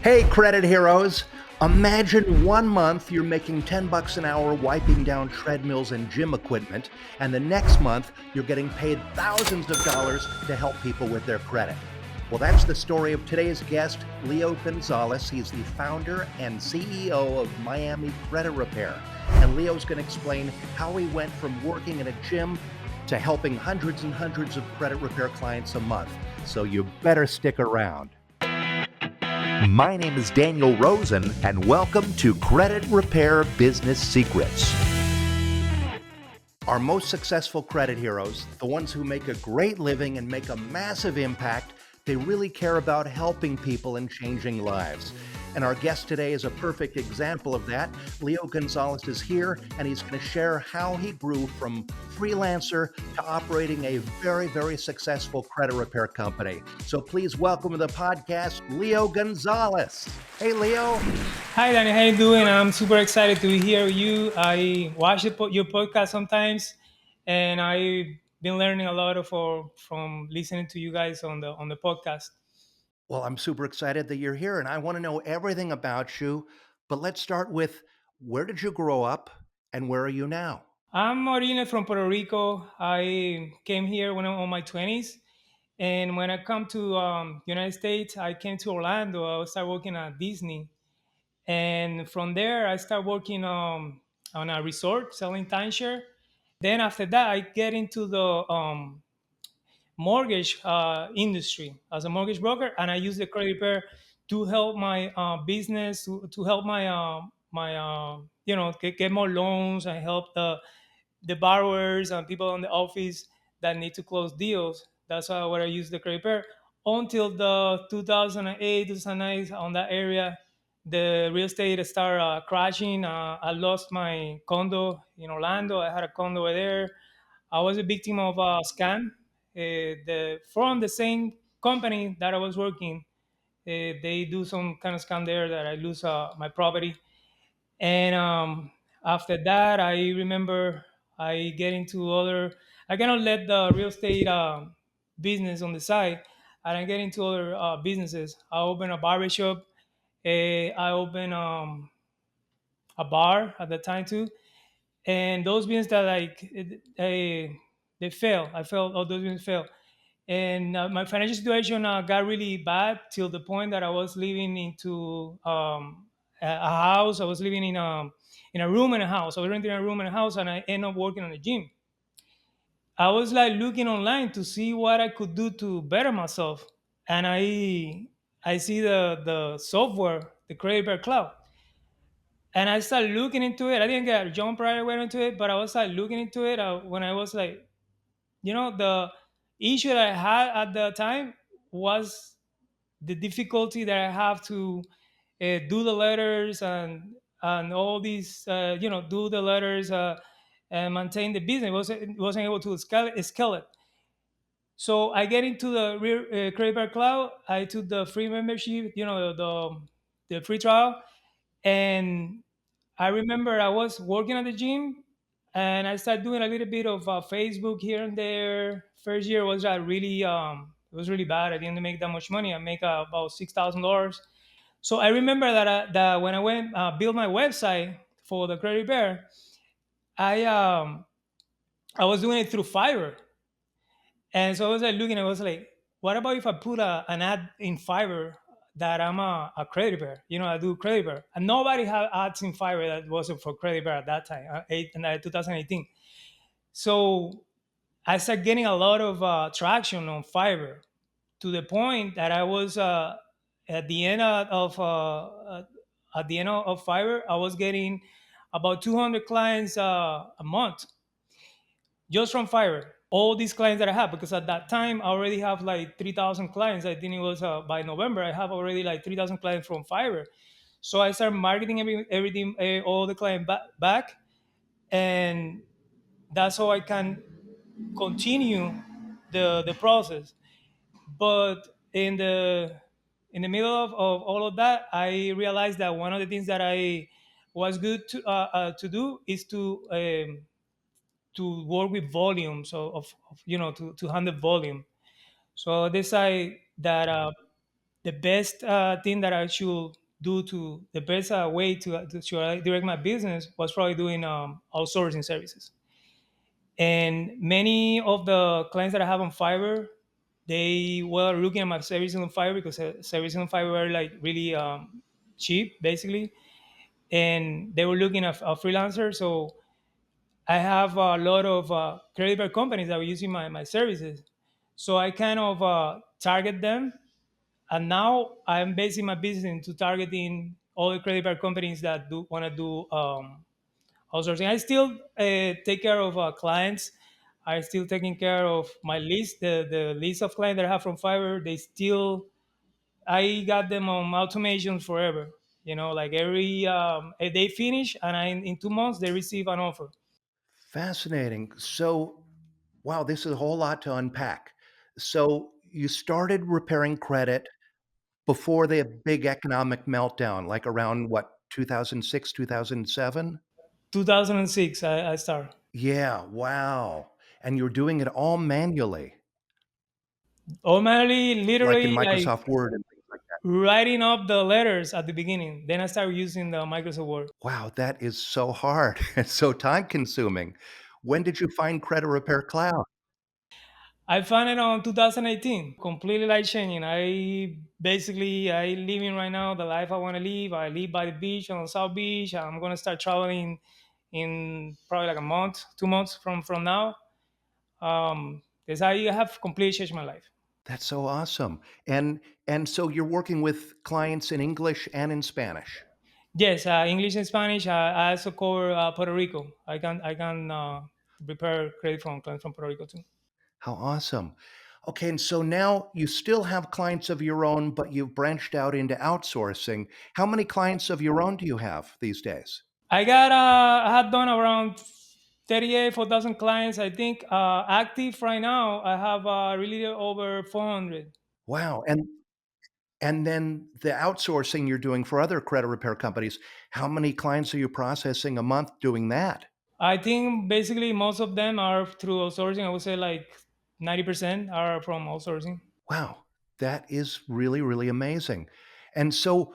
Hey, credit heroes. Imagine 1 month you're making 10 bucks an hour wiping down treadmills and gym equipment, and the next month you're getting paid thousands of dollars to help people with their credit. Well, that's the story of today's guest, Leo Gonzalez. He's the founder and CEO of Miami Credit Repair. And Leo's going to explain how he went from working in a gym to helping hundreds and hundreds of credit repair clients a month. So you better stick around. My name is Daniel Rosen, and welcome to Credit Repair Business Secrets. Our most successful credit heroes, the ones who make a great living and make a massive impact, they really care about helping people and changing lives. And our guest today is a perfect example of that. Leo Gonzalez is here, and he's going to share how he grew from freelancer to operating a very, very successful credit repair company. So please welcome to the podcast, Leo Gonzalez. Hey, Leo. Hi, Danny. How you doing? I'm super excited to be here with you. I watch your podcast sometimes, and I've been learning a lot from listening to you guys on the podcast. Well, I'm super excited that you're here, and I want to know everything about you. But let's start with, where did you grow up and where are you now? I'm originally from Puerto Rico. I came here when I'm on my 20s, and when I come to United States, I came to Orlando. I started working at Disney, and from there, I started working on a resort selling timeshare. Then after that, I get into the mortgage industry as a mortgage broker, and I use the credit repair to help my business, to help my get more loans and help the borrowers and people in the office that need to close deals. That's what I use the credit repair until the 2008, 2009 on that area. The real estate started crashing. I lost my condo in Orlando. I had a condo over there. I was a victim of a scam. From the same company that I was working, they do some kind of scam there that I lose my property. And after that, I remember I get into other. I cannot let the real estate business on the side, and I get into other businesses. I open a barbershop. I open a bar at the time too, and those businesses that they fail. I felt all those businesses fail, and my financial situation got really bad till the point that I was living into a house. I was living in a room in a house. I was renting a room in a house, and I ended up working on a gym. I was like looking online to see what I could do to better myself, and I see the software, the Credit Bear Cloud, and I started looking into it. I didn't get jump right away into it, but I was like looking into it when I was like, the issue that I had at the time was the difficulty that I have to do the letters and all these, do the letters and maintain the business. Wasn't able to scale it. So I get into the real Credit Card Cloud. I took the free membership, the free trial, and I remember I was working at the gym and I started doing a little bit of Facebook here and there. First year was really it was really bad. I didn't make that much money. I make about $6,000. So I remember that when I went build my website for the credit repair, I um I was doing it through Fiverr, and so I was like looking. I was like, what about if I put an ad in Fiverr that I'm a credit repair? I do credit repair, and nobody had ads in Fiverr that wasn't for credit repair at that time, 2018. So I started getting a lot of traction on Fiverr to the point that I was at the end of Fiverr, I was getting about 200 clients a month just from Fiverr. All these clients that I have, because at that time I already have like 3,000 clients. I think it was by November I have already like 3,000 clients from Fiverr. So I started marketing everything, all the client back, and that's how I can continue the process. But in the middle of all of that, I realized that one of the things that I was good to do is to work with volume, to handle volume. So I decided that the best thing that I should do to the best way to direct my business was probably doing outsourcing services. And many of the clients that I have on Fiverr, they were looking at my services on Fiverr because services on Fiverr were like really cheap, basically, and they were looking at a freelancer. So I have a lot of credit card companies that were using my services. So I kind of target them. And now I'm basing my business into targeting all the credit card companies that do want to do outsourcing. I still take care of clients. I still taking care of my list, the list of clients that I have from Fiverr. They still, I got them on automation forever. You know, like every they finish, and in 2 months they receive an offer. Fascinating. So, wow, this is a whole lot to unpack. So, you started repairing credit before the big economic meltdown, like around what, 2006, 2007? 2006, I start. Yeah, wow. And you're doing it all manually, Ultimately, like in literally, like Microsoft Word and things like that. writing up the letters at the beginning. Then I started using the Microsoft Word. Wow, that is so hard and so time consuming. When did you find Credit Repair Cloud? I found it on 2018. Completely life changing. I living right now the life I want to live. I live by the beach on South Beach. I'm gonna start traveling in probably like a month, 2 months from now. Because I have completely changed my life. That's so awesome. And so you're working with clients in English and in Spanish. Yes, English and Spanish. I also cover Puerto Rico. I can prepare credit from clients from Puerto Rico too. How awesome. Okay, and so now you still have clients of your own, but you've branched out into outsourcing. How many clients of your own do you have these days? I had done around 38, 4,000 clients. I think active right now, I have really over 400. Wow. And then the outsourcing you're doing for other credit repair companies, how many clients are you processing a month doing that? I think basically most of them are through outsourcing. I would say like 90% are from outsourcing. Wow, that is really, really amazing. And so,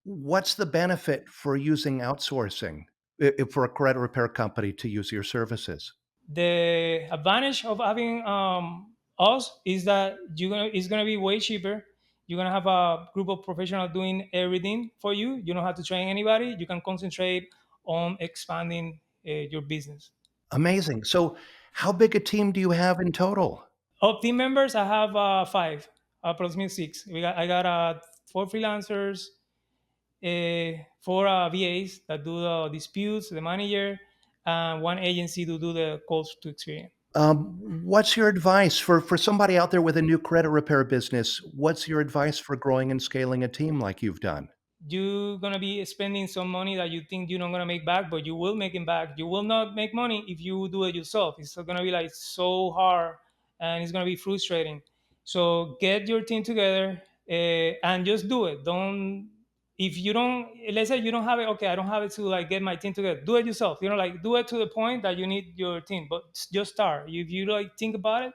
what's the benefit for using outsourcing for a credit repair company to use your services? The advantage of having us is that it's gonna be way cheaper. You're gonna have a group of professionals doing everything for you. You don't have to train anybody. You can concentrate on expanding your business. Amazing. So, how big a team do you have in total? Of team members, I have five, approximately six. I got four freelancers, four VAs that do the disputes, the manager, and one agency to do the calls to experience. What's your advice for somebody out there with a new credit repair business? What's your advice for growing and scaling a team like you've done? You're gonna be spending some money that you think you're not gonna make back, but you will make it back. You will not make money if you do it yourself. It's gonna be like so hard, and it's gonna be frustrating. So get your team together and just do it. Don't if you don't, let's say you don't have it. Okay, I don't have it to like get my team together. Do it yourself. You know, like do it to the point that you need your team, but just start. If you like think about it,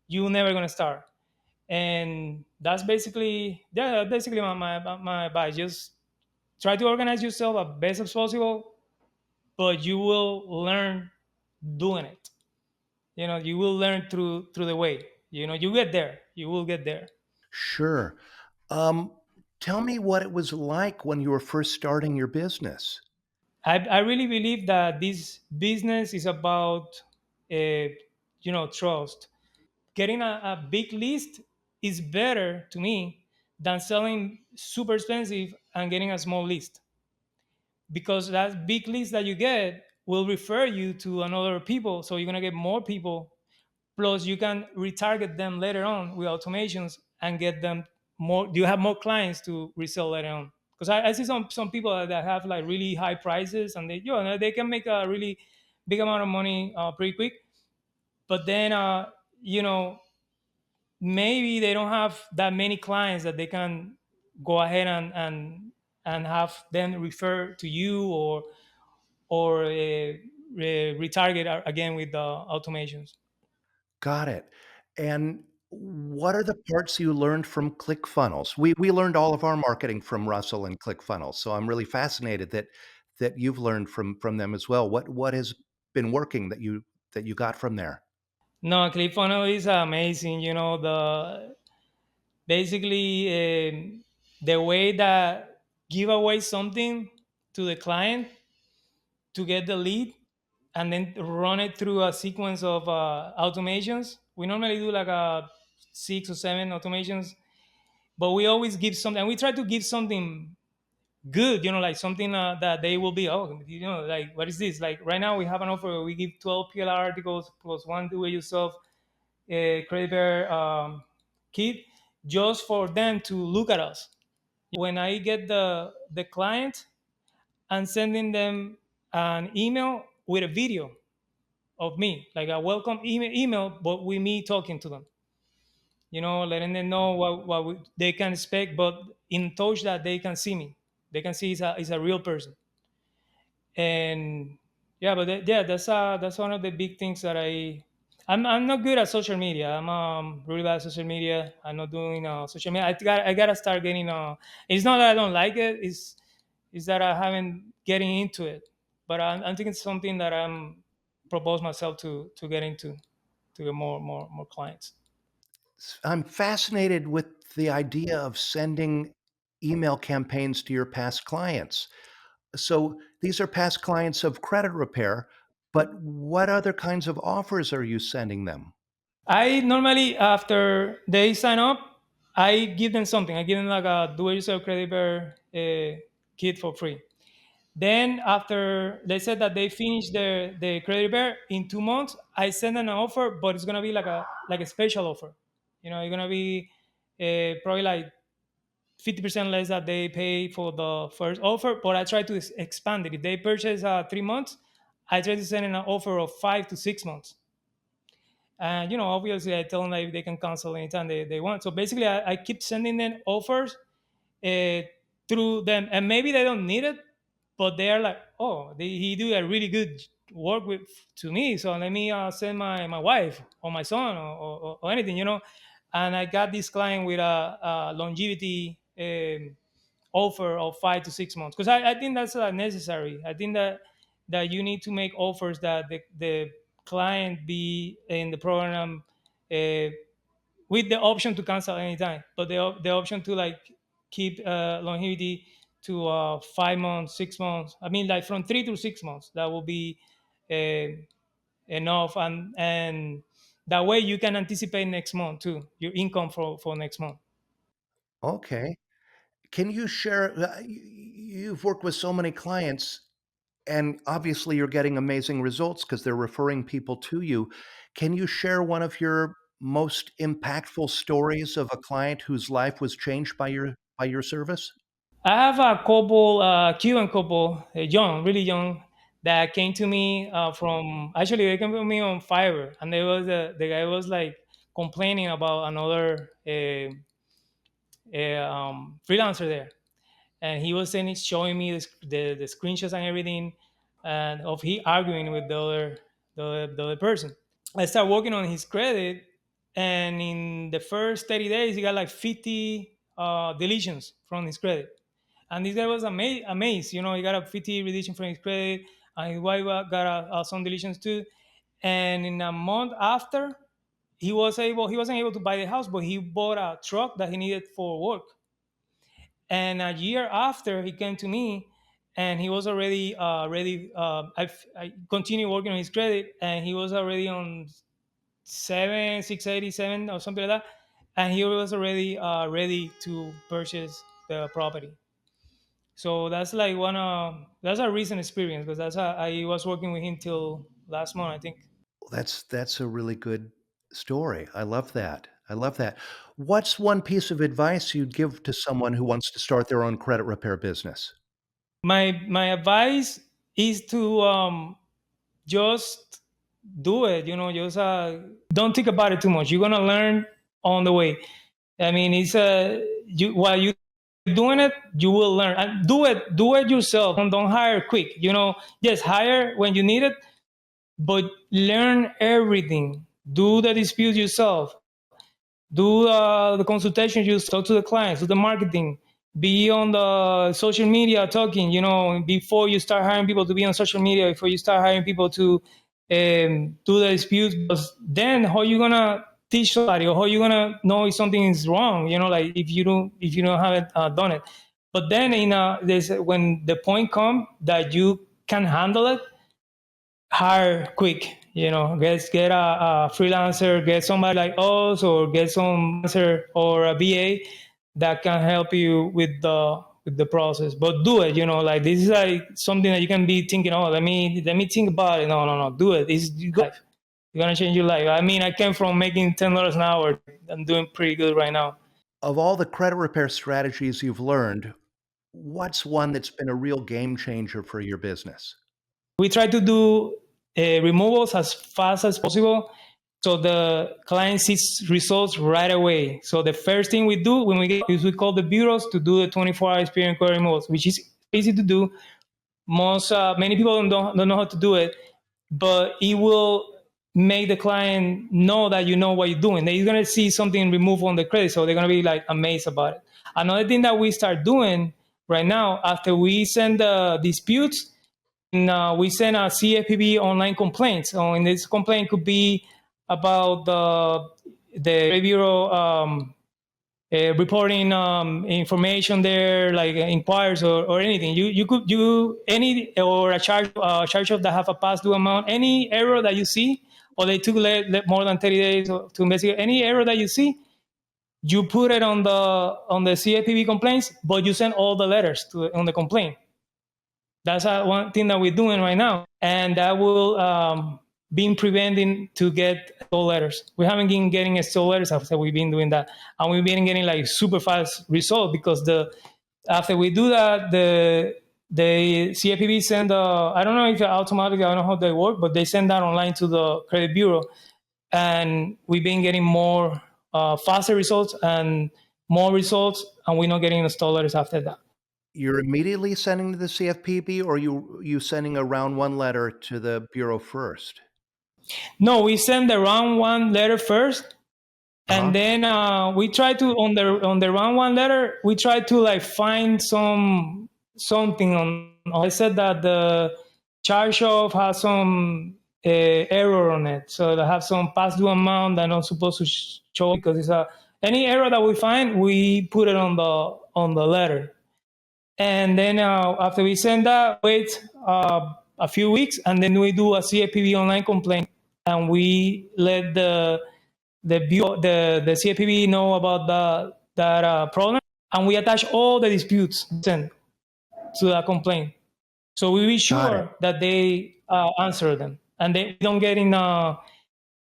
you're never gonna start. And that's basically basically my advice. Just try to organize yourself as best as possible, but you will learn doing it. You know, you will learn through the way. You know, you get there. You will get there. Sure. Um, Tell me what it was like when you were first starting your business. I really believe that this business is about trust. Getting a big list is better to me than selling super expensive and getting a small list, because that big list that you get will refer you to another people, so you're going to get more people. Plus you can retarget them later on with automations and get them more. You have more clients to resell later on, because I see some people that have like really high prices, and they can make a really big amount of money pretty quick. But then you know maybe they don't have that many clients that they can go ahead and have them refer to you, or retarget again with the automations. Got it. And What are the parts you learned from ClickFunnels? We learned all of our marketing from Russell and ClickFunnels, so I'm really fascinated that you've learned from them as well. What has been working that you got from there? No, ClickFunnels is amazing. The basically the way that give away something to the client to get the lead and then run it through a sequence of automations. We normally do like a 6 or 7 automations, but we always give something. And we try to give something good, like something that they will be, oh, like, what is this? Like right now we have an offer where we give 12 PLR articles plus one do-it-yourself credit bear kit just for them to look at us. When I get the client, I'm sending them an email with a video of me, like a welcome email, but with me talking to them. Letting them know they can expect, but in touch that they can see me. They can see it's a real person. And yeah, but yeah, that's one of the big things that I'm not good at social media. I'm really bad at social media. I'm not doing social media. I gotta start getting. It's not that I don't like it. It's that I haven't getting into it. But I'm thinking it's something that I'm propose myself to get into, to get more clients. I'm fascinated with the idea of sending email campaigns to your past clients. So these are past clients of credit repair, but what other kinds of offers are you sending them? I normally, after they sign up, I give them something. I give them like a do-it-yourself credit bear kit for free. Then after they said that they finish the credit bear in 2 months, I send them an offer, but it's gonna be like a special offer. It's gonna be probably like 50% less that they pay for the first offer. But I try to expand it. If they purchase 3 months, I try to send in an offer of 5 to 6 months. And obviously, I tell them that they can cancel anytime they want. So basically, I keep sending them offers uh, through them, and maybe they don't need it, but they are like, oh, he do a really good work with to me. So let me send my wife or my son or anything. And I got this client with a longevity offer of 5 to 6 months, because I think that's necessary. I think that you need to make offers that the client be in the program uh, with the option to cancel anytime, but the option to like keep longevity to 5 months, 6 months. I mean, like from 3 to 6 months, that will be uh, enough, and that way you can anticipate next month too, your income for next month. Okay. Can you share, you've worked with so many clients, and obviously you're getting amazing results because they're referring people to you. Can you share one of your most impactful stories of a client whose life was changed by your service? I have a couple, Cuban couple, young, really young, that came to me from. Actually, they came to me on Fiverr, and the guy was like complaining about another freelancer there, and he was saying, showing me the screenshots and everything, and of he arguing with the other person. I started working on his credit, and in the first 30 days, he got like 50 deletions from his credit. And this guy was amazed. He got a 50 deletion from his credit, and his wife got some deletions too. And in a month after, he wasn't able to buy the house, but he bought a truck that he needed for work. And a year after, he came to me, and he was already ready. I continued working on his credit, and he was already on 687 or something like that, and he was already ready to purchase the property. So that's like that's a recent experience, because I was working with him till last month, I think. That's a really good story. I love that. I love that. What's one piece of advice you'd give to someone who wants to start their own credit repair business? My advice is to just do it. Just don't think about it too much. You're gonna learn on the way. I mean, it's while you doing it, you will learn. And do it yourself. Don't hire quick. Just hire when you need it, but learn everything. Do the dispute yourself. do the consultation, just talk to the clients, do the marketing, be on the social media talking, before you start hiring people to be on social media, before you start hiring people to do the disputes. Because then how you gonna teach somebody, or how you gonna know if something is wrong, like if you don't haven't done it. But then there's when the point come that you can handle it, hire quick. Get a freelancer, get somebody like us, or get some freelancer or a BA that can help you with the process. But do it. Like this is like something that you can be thinking. Oh, let me think about it. No, do it. It's good. You're gonna change your life. I mean, I came from making $10 an hour. I'm doing pretty good right now. Of all the credit repair strategies you've learned, what's one that's been a real game changer for your business? We try to do removals as fast as possible, so the client sees results right away. So the first thing we do when we get is we call the bureaus to do the 24-hour experience query removals, which is easy to do. Many people don't know how to do it, but it will make the client know that you know what you're doing. They're gonna see something removed on the credit, so they're gonna be like amazed about it. Another thing that we start doing right now, after we send the disputes, we send a CFPB online complaints. So, and this complaint could be about the bureau reporting information there, like inquiries or anything. You could any or a charge of that have a past due amount, any error that you see, or they took more than 30 days to investigate any error that you see. You put it on the CFPB complaints, but you send all the letters on the complaint. That's one thing that we're doing right now, and that will be preventing to get stole letters. We haven't been getting stole letters after we've been doing that, and we've been getting like super fast results because after we do that, the CFPB send I don't know if automatically, I don't know how they work, but they send that online to the credit bureau, and we've been getting more faster results and more results, and we're not getting the stole letters after that. You're immediately sending to the CFPB, or you sending a round one letter to the bureau first? No, we send the round one letter first, Uh-huh. and then we try to on the round one letter we try to like find something on. I said that the charge off has some error on it, so they have some past due amount that not supposed to show, because it's any error that we find, we put it on the letter. And then after we send that, wait a few weeks, and then we do a CFPB online complaint, and we let the CFPB know about that problem, and we attach all the disputes sent to that complaint. So we be Got it. sure that they answer them, and they don't get in.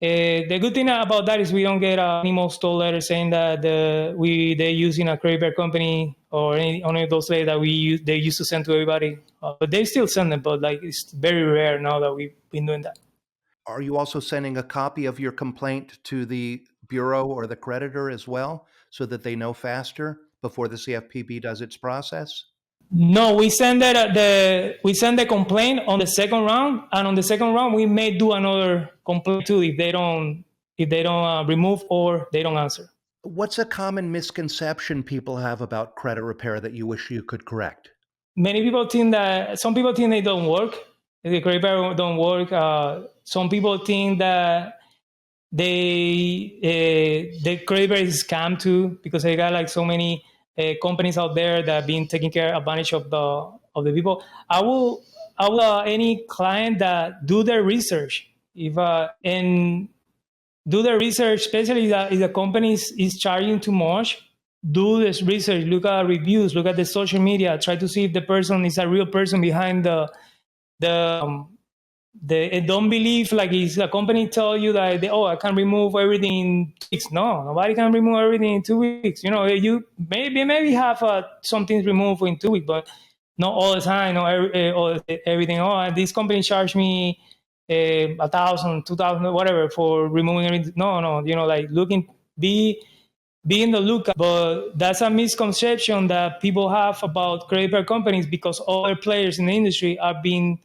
The good thing about that is we don't get any more stole letters saying that they're using a credit card company or any of those letters that they used to send to everybody. But they still send them, but like it's very rare now that we've been doing that. Are you also sending a copy of your complaint to the bureau or the creditor as well, so that they know faster before the CFPB does its process? No, we send the complaint on the second round, and on the second round we may do another complaint too if they don't remove or they don't answer. What's a common misconception people have about credit repair that you wish you could correct? Some people think they don't work. The credit repair don't work. Some people think that the credit repair is scam too, because they got like so many companies out there that have been taking advantage of the people. I will any client that do their research, and do the research, especially if the company is charging too much. Do this research, look at reviews, look at the social media, try to see if the person is a real person behind the don't believe like it's a company tell you that I can remove everything in 2 weeks. No, nobody can remove everything in 2 weeks. You maybe have some things removed in 2 weeks, but not all the time. No, everything. This company charged me 1,000, 2,000, whatever for removing everything. No. Like be in the lookout. But that's a misconception that people have about credit card companies, because other players in the industry are being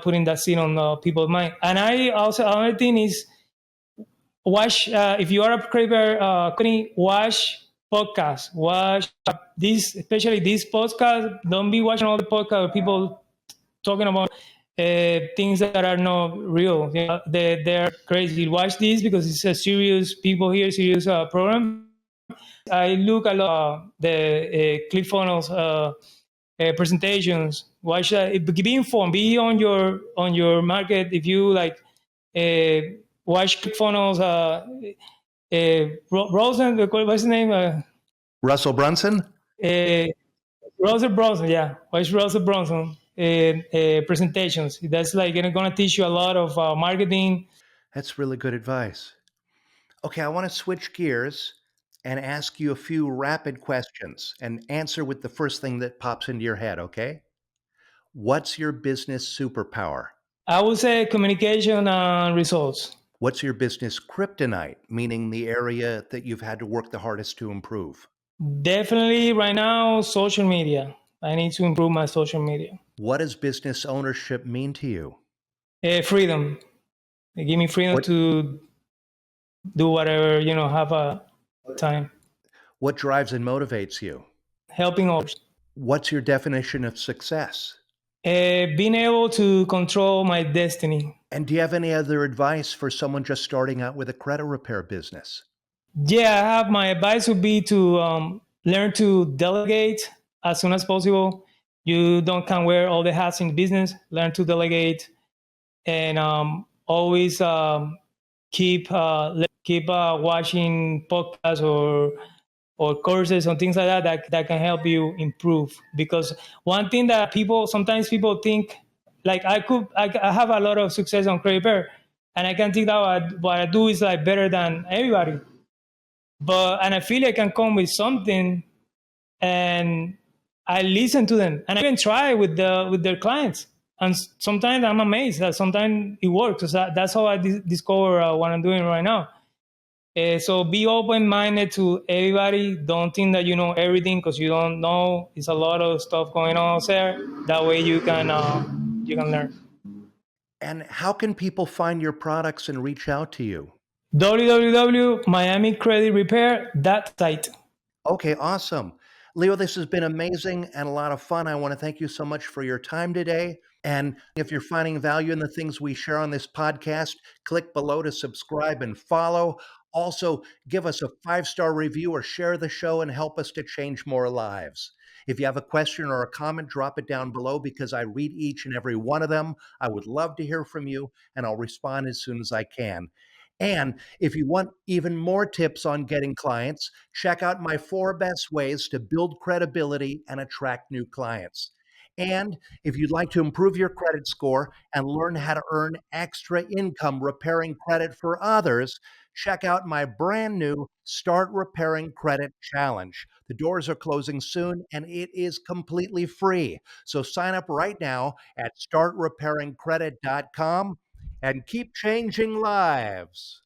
putting that seed on people's mind. And I also, another thing is, watch if you are a creator company, watch podcasts, watch this, especially this podcast. Don't be watching all the podcasts of people talking about things that are not real. You know, they're crazy. Watch this because it's a serious people here, serious program. I look a lot the ClickFunnels presentations. Watch be informed. Be on your market. If you like, uh, watch ClickFunnels. Rosen, what's his name? Russell Brunson? Uh, Rosen Bronson, yeah. Watch Rosen Bronson presentations. That's like going to teach you a lot of marketing. That's really good advice. Okay, I want to switch gears and ask you a few rapid questions and answer with the first thing that pops into your head, okay? What's your business superpower? I would say communication and results. What's your business kryptonite, meaning the area that you've had to work the hardest to improve? Definitely right now, social media. I need to improve my social media. What does business ownership mean to you? Freedom. They give me freedom What to do whatever, have a time. what drives and motivates you? Helping others. What's your definition of success? Being able to control my destiny. And do you have any other advice for someone just starting out with a credit repair business? Yeah, I have my advice would be to learn to delegate as soon as possible. You don't can wear all the hats in the business. Learn to delegate and always keep watching podcasts or courses or things like that can help you improve. Because one thing that people think, like I have a lot of success on credit repair, and I can think that what I do is like better than everybody. But and I feel I can come with something, and I listen to them, and I even try with their clients. And sometimes I'm amazed that sometimes it works. So that's how I discover what I'm doing right now. So be open minded to everybody. Don't think that you know everything because you don't know. It's a lot of stuff going on there. That way you can learn. And how can people find your products and reach out to you? www.miamicreditrepair.site. Okay, awesome. Leo, this has been amazing and a lot of fun. I want to thank you so much for your time today. And if you're finding value in the things we share on this podcast, click below to subscribe and follow. Also, give us a 5-star review or share the show and help us to change more lives. If you have a question or a comment, drop it down below because I read each and every one of them. I would love to hear from you, and I'll respond as soon as I can. And if you want even more tips on getting clients, check out my 4 best ways to build credibility and attract new clients. And if you'd like to improve your credit score and learn how to earn extra income repairing credit for others, check out my brand new Start Repairing Credit Challenge. The doors are closing soon and it is completely free. So sign up right now at startrepairingcredit.com and keep changing lives.